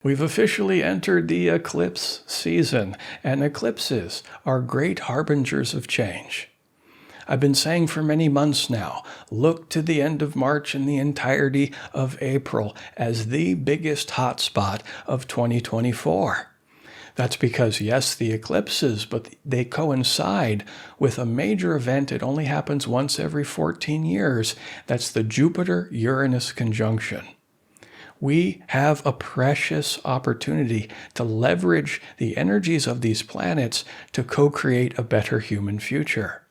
We've officially entered the eclipse season, and eclipses are great harbingers of change. I've been saying for many months now, look to the end of March and the entirety of April as the biggest hotspot of 2024. That's because, yes, the eclipses, but they coincide with a major event. It only happens once every 14 years. That's the Jupiter-Uranus conjunction. We have a precious opportunity to leverage the energies of these planets to co-create a better human future.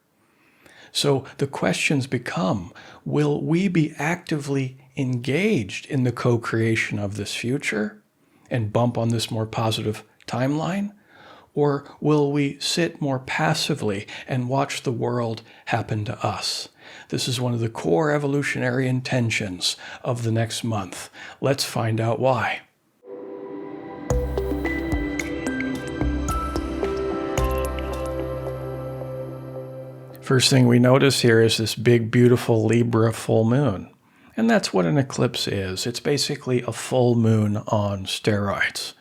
So the questions become, will we be actively engaged in the co-creation of this future and bump on this more positive timeline? Or will we sit more passively and watch the world happen to us? This is one of the core evolutionary intentions of the next month. Let's find out why. First thing we notice here is this big, beautiful Libra full moon. And that's what an eclipse is. It's basically a full moon on steroids.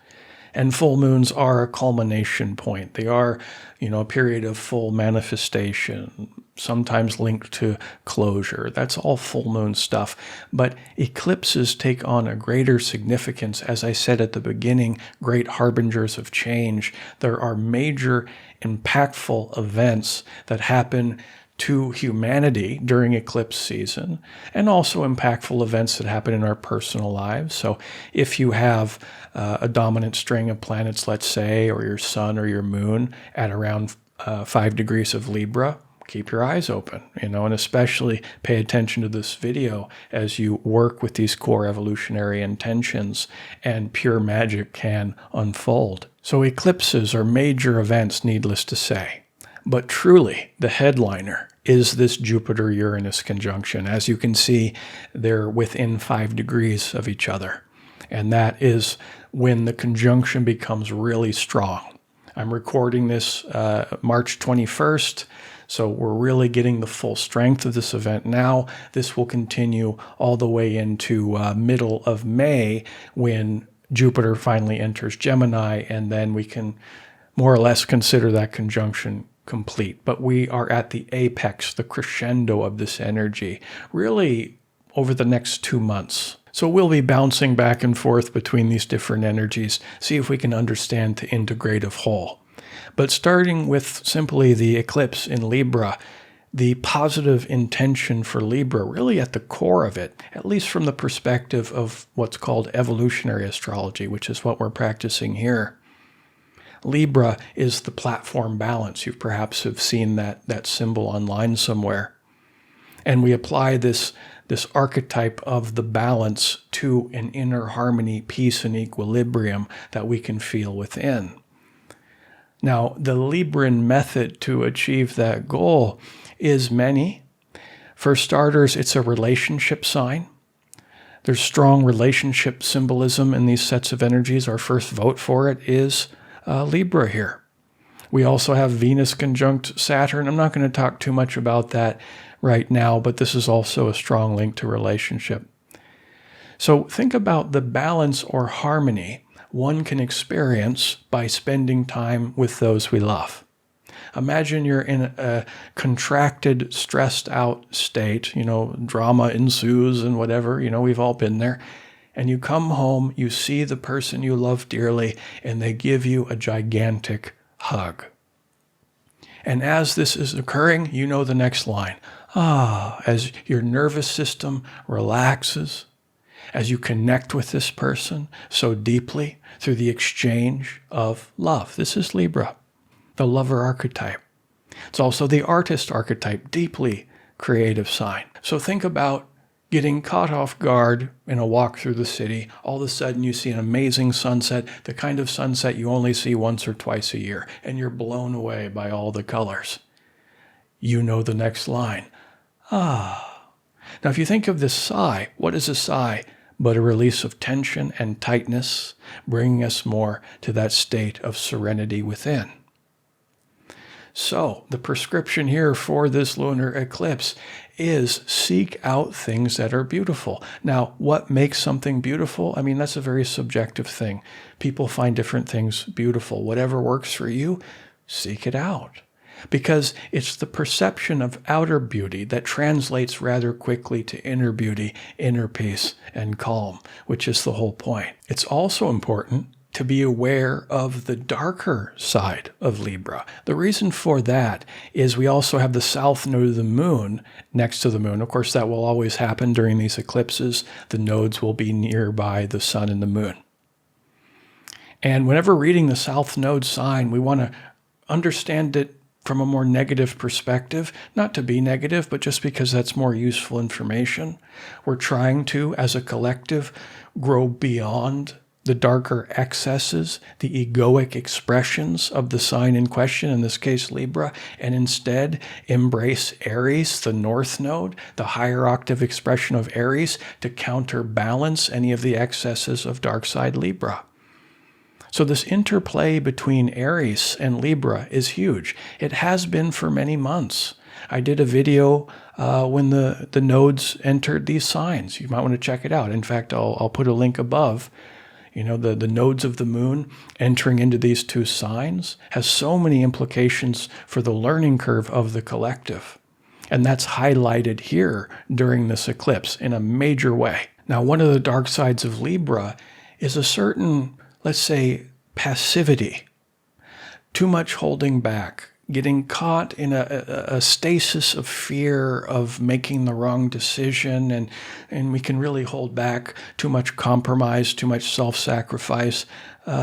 And full moons are a culmination point. They are, a period of full manifestation, sometimes linked to closure. That's all full moon stuff. But eclipses take on a greater significance. As I said at the beginning, great harbingers of change. There are major, impactful events that happen to humanity during eclipse season, and also impactful events that happen in our personal lives. So if you have a dominant string of planets, let's say, or your sun or your moon at around 5 degrees of Libra, keep your eyes open, and especially pay attention to this video as you work with these core evolutionary intentions and pure magic can unfold. So eclipses are major events, needless to say. But truly, the headliner is this Jupiter-Uranus conjunction. As you can see, they're within 5 degrees of each other. And that is when the conjunction becomes really strong. I'm recording this March 21st, so we're really getting the full strength of this event now. This will continue all the way into middle of May when Jupiter finally enters Gemini, and then we can more or less consider that conjunction complete. But we are at the apex, the crescendo of this energy, really over the next 2 months. So we'll be bouncing back and forth between these different energies, see if we can understand to integrate a whole. But starting with simply the eclipse in Libra, the positive intention for Libra, really at the core of it, at least from the perspective of what's called evolutionary astrology, which is what we're practicing here. Libra is the platform balance. You perhaps have seen that symbol online somewhere. And we apply this archetype of the balance to an inner harmony, peace, and equilibrium that we can feel within. Now, the Libran method to achieve that goal is many. For starters, it's a relationship sign. There's strong relationship symbolism in these sets of energies. Our first vote for it is Libra here. We also have Venus conjunct Saturn. I'm not going to talk too much about that right now, but this is also a strong link to relationship. So think about the balance or harmony one can experience by spending time with those we love. Imagine you're in a contracted, stressed out state, drama ensues and whatever, we've all been there. And you come home, you see the person you love dearly, and they give you a gigantic hug. And as this is occurring, you know the next line. As your nervous system relaxes, as you connect with this person so deeply through the exchange of love. This is Libra, the lover archetype. It's also the artist archetype, deeply creative sign. So think about getting caught off guard in a walk through the city. All of a sudden you see an amazing sunset, the kind of sunset you only see once or twice a year, and you're blown away by all the colors. You know the next line. Now if you think of this sigh, what is a sigh but a release of tension and tightness, bringing us more to that state of serenity within? So the prescription here for this lunar eclipse is seek out things that are beautiful. Now, what makes something beautiful? I mean, that's a very subjective thing. People find different things beautiful. Whatever works for you, seek it out. Because it's the perception of outer beauty that translates rather quickly to inner beauty, inner peace, and calm, which is the whole point. It's also important to be aware of the darker side of Libra. The reason for that is we also have the south node of the moon next to the moon. Of course, that will always happen during these eclipses. The nodes will be nearby the sun and the moon. And whenever reading the south node sign, we want to understand it from a more negative perspective, not to be negative, but just because that's more useful information. We're trying to, as a collective, grow beyond the darker excesses, the egoic expressions of the sign in question, in this case Libra, and instead embrace Aries, the north node, the higher octave expression of Aries, to counterbalance any of the excesses of dark side Libra. So this interplay between Aries and Libra is huge. It has been for many months. I did a video when the nodes entered these signs. You might want to check it out. In fact, I'll put a link above. You know, the nodes of the moon entering into these two signs has so many implications for the learning curve of the collective. And that's highlighted here during this eclipse in a major way. Now, one of the dark sides of Libra is a certain, let's say, passivity, too much holding back, getting caught in a stasis of fear of making the wrong decision, and we can really hold back too much compromise, too much self-sacrifice,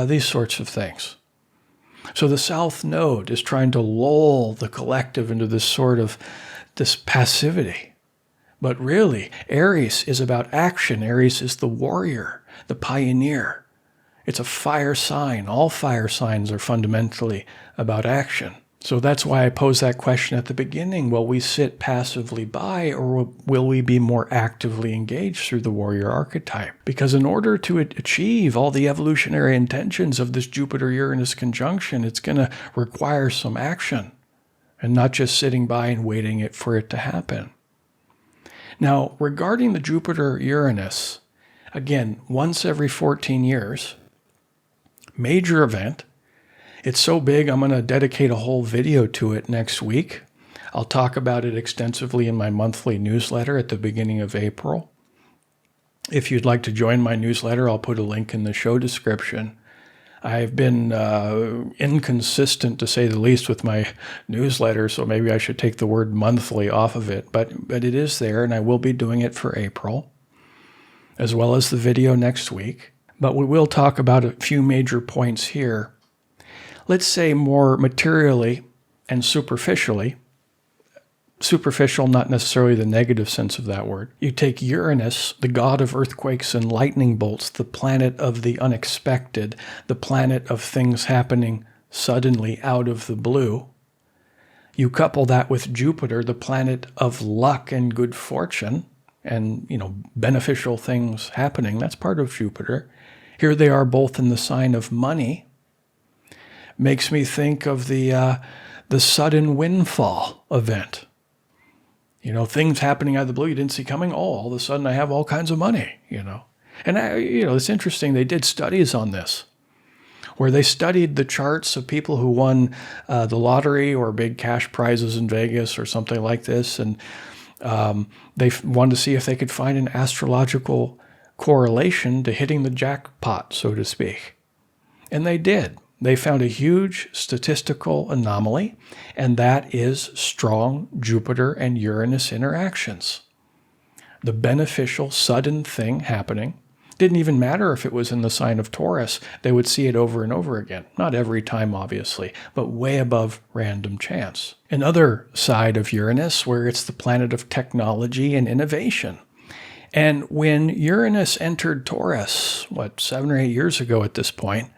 these sorts of things. So the South Node is trying to lull the collective into this passivity. But really, Aries is about action. Aries is the warrior, the pioneer. It's a fire sign. All fire signs are fundamentally about action. So that's why I posed that question at the beginning. Will we sit passively by, or will we be more actively engaged through the warrior archetype? Because in order to achieve all the evolutionary intentions of this Jupiter-Uranus conjunction, it's going to require some action and not just sitting by and waiting for it to happen. Now, regarding the Jupiter-Uranus, again, once every 14 years, major event. It's so big, I'm going to dedicate a whole video to it next week. I'll talk about it extensively in my monthly newsletter at the beginning of April. If you'd like to join my newsletter, I'll put a link in the show description. I've been inconsistent, to say the least, with my newsletter, so maybe I should take the word monthly off of it. But it is there, and I will be doing it for April, as well as the video next week. But we will talk about a few major points here. Let's say more materially and superficially. Superficial, not necessarily the negative sense of that word. You take Uranus, the god of earthquakes and lightning bolts, the planet of the unexpected, the planet of things happening suddenly out of the blue. You couple that with Jupiter, the planet of luck and good fortune, and, beneficial things happening. That's part of Jupiter. Here they are both in the sign of money. Makes me think of the sudden windfall event. Things happening out of the blue you didn't see coming. Oh, all of a sudden I have all kinds of money, And, it's interesting. They did studies on this, where they studied the charts of people who won the lottery or big cash prizes in Vegas or something like this. And they wanted to see if they could find an astrological correlation to hitting the jackpot, so to speak. And they did. They found a huge statistical anomaly, and that is strong Jupiter and Uranus interactions. The beneficial, sudden thing happening didn't even matter if it was in the sign of Taurus. They would see it over and over again. Not every time, obviously, but way above random chance. Another side of Uranus, where it's the planet of technology and innovation. And when Uranus entered Taurus, 7 or 8 years ago at this point,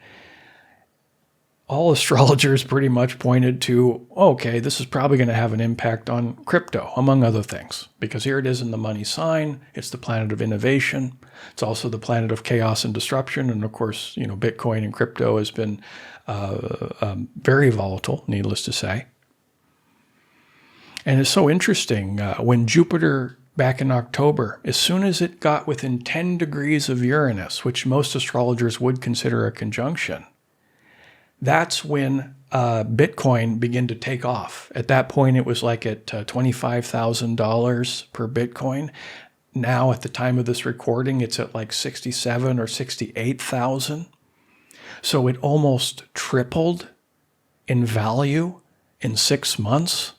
all astrologers pretty much pointed to, okay, this is probably going to have an impact on crypto, among other things, because here it is in the money sign. It's the planet of innovation. It's also the planet of chaos and disruption. And of course, Bitcoin and crypto has been very volatile, needless to say. And it's so interesting. When Jupiter, back in October, as soon as it got within 10 degrees of Uranus, which most astrologers would consider a conjunction, that's when Bitcoin began to take off. At that point, it was like at $25,000 per Bitcoin. Now, at the time of this recording, it's at like 67 or 68,000. So it almost tripled in value in 6 months.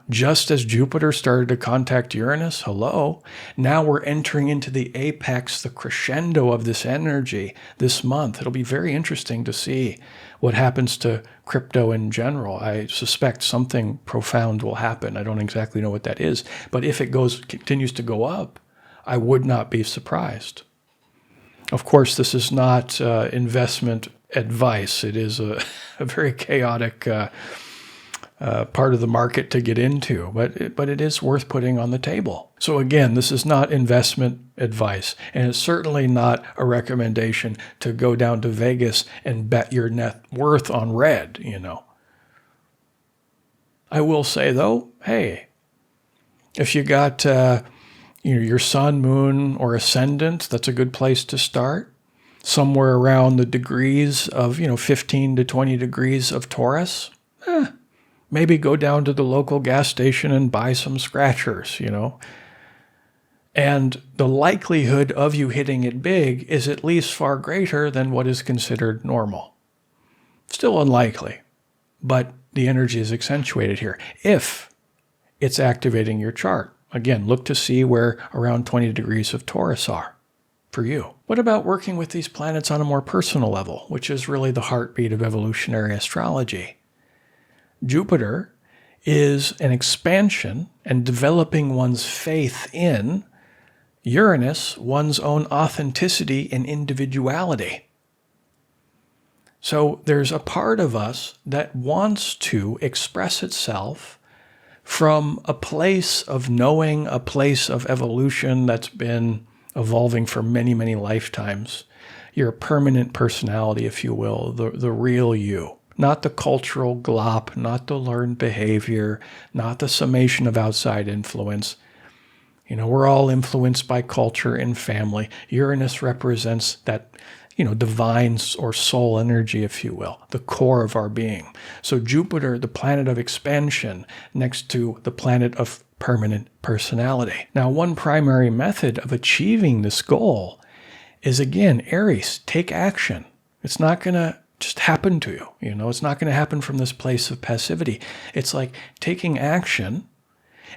Just as Jupiter started to contact Uranus, hello, now we're entering into the apex, the crescendo of this energy this month. It'll be very interesting to see what happens to crypto in general. I suspect something profound will happen. I don't exactly know what that is, but if it continues to go up, I would not be surprised. Of course, this is not investment advice. It is a very chaotic part of the market to get into, but it is worth putting on the table. So again, this is not investment advice, and it's certainly not a recommendation to go down to Vegas and bet your net worth on red, I will say though, hey, if you got your sun, moon, or ascendant, that's a good place to start. Somewhere around the degrees of 15 to 20 degrees of Taurus. Maybe go down to the local gas station and buy some scratchers, And the likelihood of you hitting it big is at least far greater than what is considered normal. Still unlikely, but the energy is accentuated here if it's activating your chart. Again, look to see where around 20 degrees of Taurus are for you. What about working with these planets on a more personal level, which is really the heartbeat of evolutionary astrology? Jupiter is an expansion and developing one's faith in. Uranus, one's own authenticity and individuality. So there's a part of us that wants to express itself from a place of knowing, a place of evolution that's been evolving for many, many lifetimes. Your permanent personality, if you will, the real you. Not the cultural glop, not the learned behavior, not the summation of outside influence. We're all influenced by culture and family. Uranus represents that, divine or soul energy, if you will, the core of our being. So Jupiter, the planet of expansion, next to the planet of permanent personality. Now, one primary method of achieving this goal is, again, Aries, take action. It's not going to just happen to you. It's not going to happen from this place of passivity. It's like taking action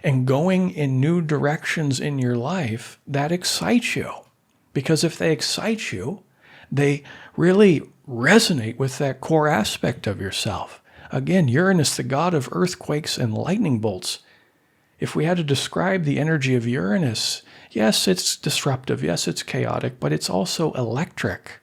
and going in new directions in your life that excite you. Because if they excite you, they really resonate with that core aspect of yourself. Again, Uranus, the god of earthquakes and lightning bolts. If we had to describe the energy of Uranus, yes, it's disruptive, yes, it's chaotic, but it's also electric.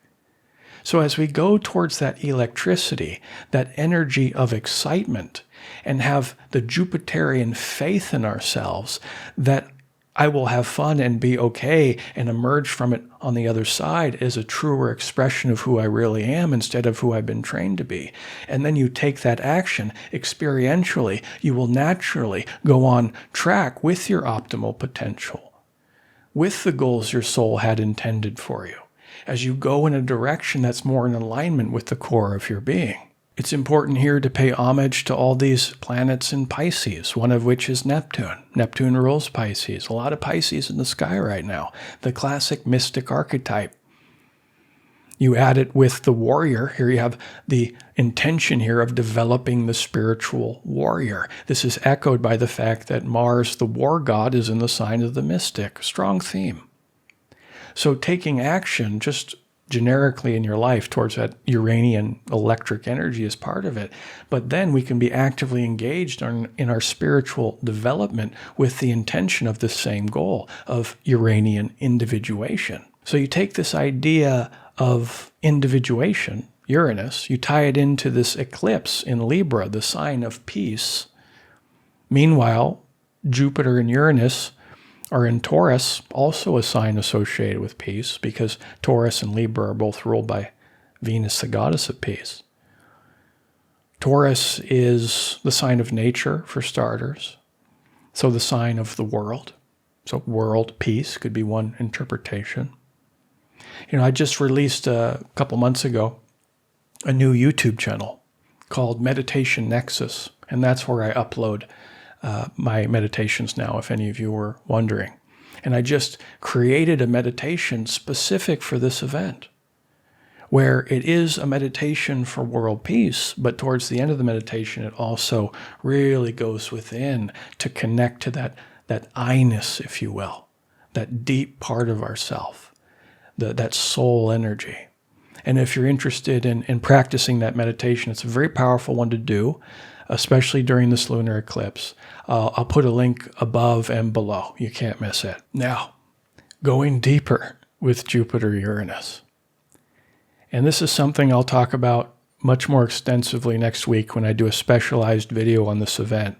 So as we go towards that electricity, that energy of excitement, and have the Jupiterian faith in ourselves that I will have fun and be okay and emerge from it on the other side as a truer expression of who I really am instead of who I've been trained to be. And then you take that action experientially, you will naturally go on track with your optimal potential, with the goals your soul had intended for you, as you go in a direction that's more in alignment with the core of your being. It's important here to pay homage to all these planets in Pisces, one of which is Neptune. Neptune rules Pisces. A lot of Pisces in the sky right now. The classic mystic archetype. You add it with the warrior. Here you have the intention here of developing the spiritual warrior. This is echoed by the fact that Mars, the war god, is in the sign of the mystic. Strong theme. So taking action just generically in your life towards that Uranian electric energy is part of it. But then we can be actively engaged in our spiritual development with the intention of the same goal of Uranian individuation. So you take this idea of individuation, Uranus, you tie it into this eclipse in Libra, the sign of peace. Meanwhile, Jupiter and Uranus are in Taurus, also a sign associated with peace, because Taurus and Libra are both ruled by Venus, the goddess of peace. Taurus is the sign of nature, for starters. So the sign of the world. So world peace could be one interpretation. I just released a couple months ago a new YouTube channel called Meditation Nexus, and that's where I upload my meditations now, if any of you were wondering. And I just created a meditation specific for this event, where it is a meditation for world peace, but towards the end of the meditation, it also really goes within to connect to that I-ness, if you will, that deep part of ourself, that soul energy. And if you're interested in practicing that meditation, it's a very powerful one to do, especially during this lunar eclipse. I'll put a link above and below. You can't miss it. Now, going deeper with Jupiter-Uranus. And this is something I'll talk about much more extensively next week when I do a specialized video on this event.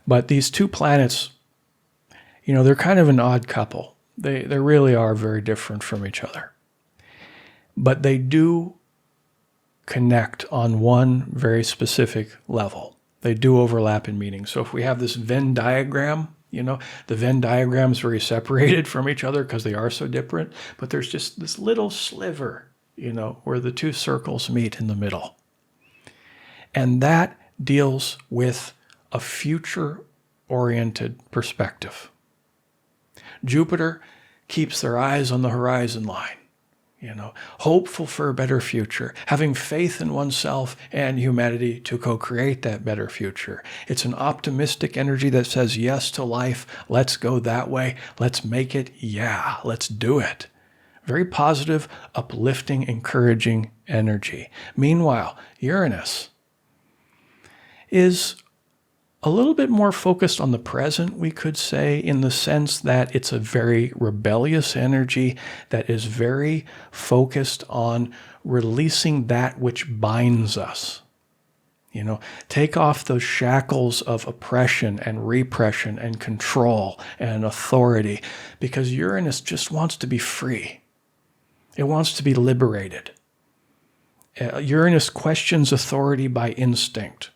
But these two planets, they're kind of an odd couple. They really are very different from each other. But they do connect on one very specific level. They do overlap in meaning. So if we have this Venn diagram, the Venn diagram is very separated from each other because they are so different, but there's just this little sliver, where the two circles meet in the middle. And that deals with a future-oriented perspective. Jupiter keeps their eyes on the horizon line, hopeful for a better future, having faith in oneself and humanity to co-create that better future. It's an optimistic energy that says yes to life. Let's go that way. Let's make it. Yeah, let's do it. Very positive, uplifting, encouraging energy. Meanwhile, Uranus is a little bit more focused on the present, we could say, in the sense that it's a very rebellious energy that is very focused on releasing that which binds us. Take off those shackles of oppression and repression and control and authority, because Uranus just wants to be free. It wants to be liberated. Uranus questions authority by instinct.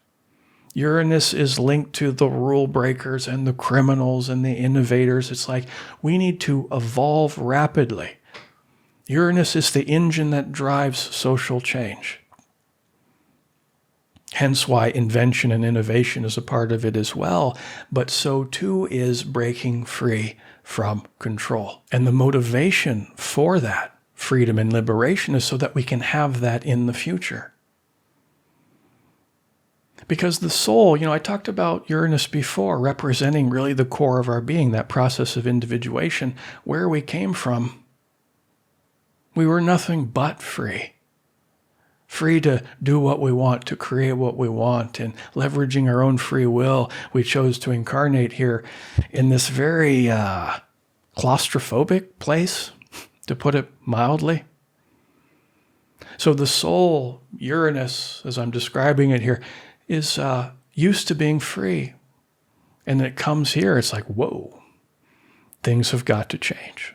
Uranus is linked to the rule breakers and the criminals and the innovators. It's like we need to evolve rapidly. Uranus is the engine that drives social change. Hence why invention and innovation is a part of it as well. But so too is breaking free from control. And the motivation for that freedom and liberation is so that we can have that in the future. Because the soul, I talked about Uranus before, representing really the core of our being, that process of individuation, where we came from. We were nothing but free. Free to do what we want, to create what we want, and leveraging our own free will, we chose to incarnate here in this very claustrophobic place, to put it mildly. So the soul, Uranus, as I'm describing it here, is used to being free. And then it comes here, it's like, whoa, things have got to change.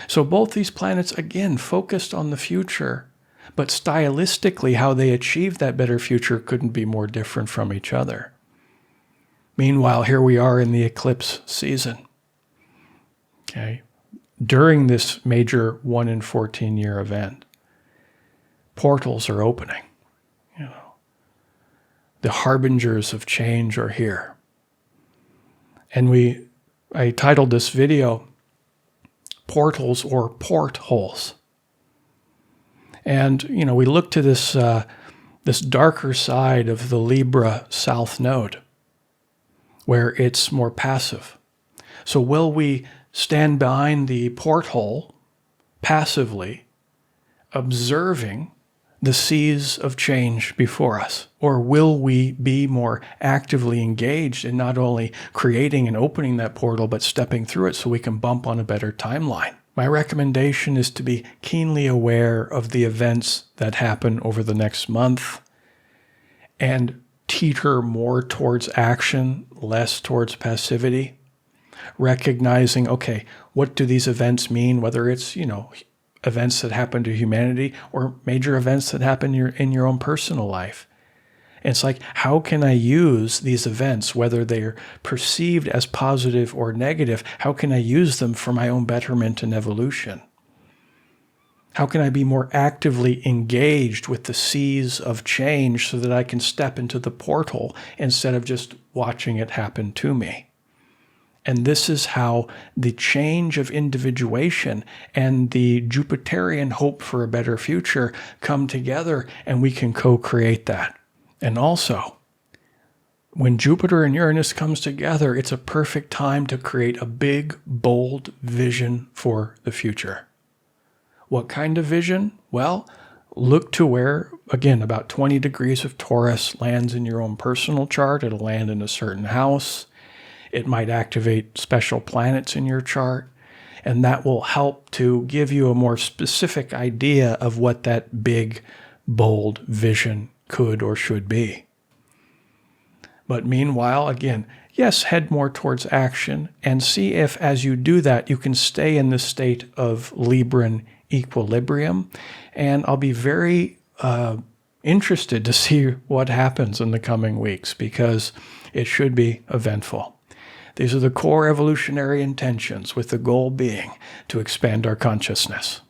So both these planets, again, focused on the future, but stylistically, how they achieve that better future couldn't be more different from each other. Meanwhile, here we are in the eclipse season. Okay, during this major 1 in 14 year event, portals are opening. The harbingers of change are here. And I titled this video, Portals or Portholes. And, we look to this darker side of the Libra South Node, where it's more passive. So will we stand behind the porthole passively, observing the seas of change before us? Or will we be more actively engaged in not only creating and opening that portal, but stepping through it so we can bump on a better timeline? My recommendation is to be keenly aware of the events that happen over the next month and teeter more towards action, less towards passivity. Recognizing, okay, what do these events mean? Whether it's, events that happen to humanity or major events that happen in your own personal life. And it's like, how can I use these events, whether they're perceived as positive or negative, how can I use them for my own betterment and evolution? How can I be more actively engaged with the seas of change so that I can step into the portal instead of just watching it happen to me? And this is how the change of individuation and the Jupiterian hope for a better future come together, and we can co-create that. And also, when Jupiter and Uranus comes together, it's a perfect time to create a big, bold vision for the future. What kind of vision? Well, look to where, again, about 20 degrees of Taurus lands in your own personal chart. It'll land in a certain house. It might activate special planets in your chart, and that will help to give you a more specific idea of what that big, bold vision could or should be. But meanwhile, again, yes, head more towards action and see if, as you do that, you can stay in this state of Libran equilibrium. And I'll be very interested to see what happens in the coming weeks, because it should be eventful. These are the core evolutionary intentions, with the goal being to expand our consciousness.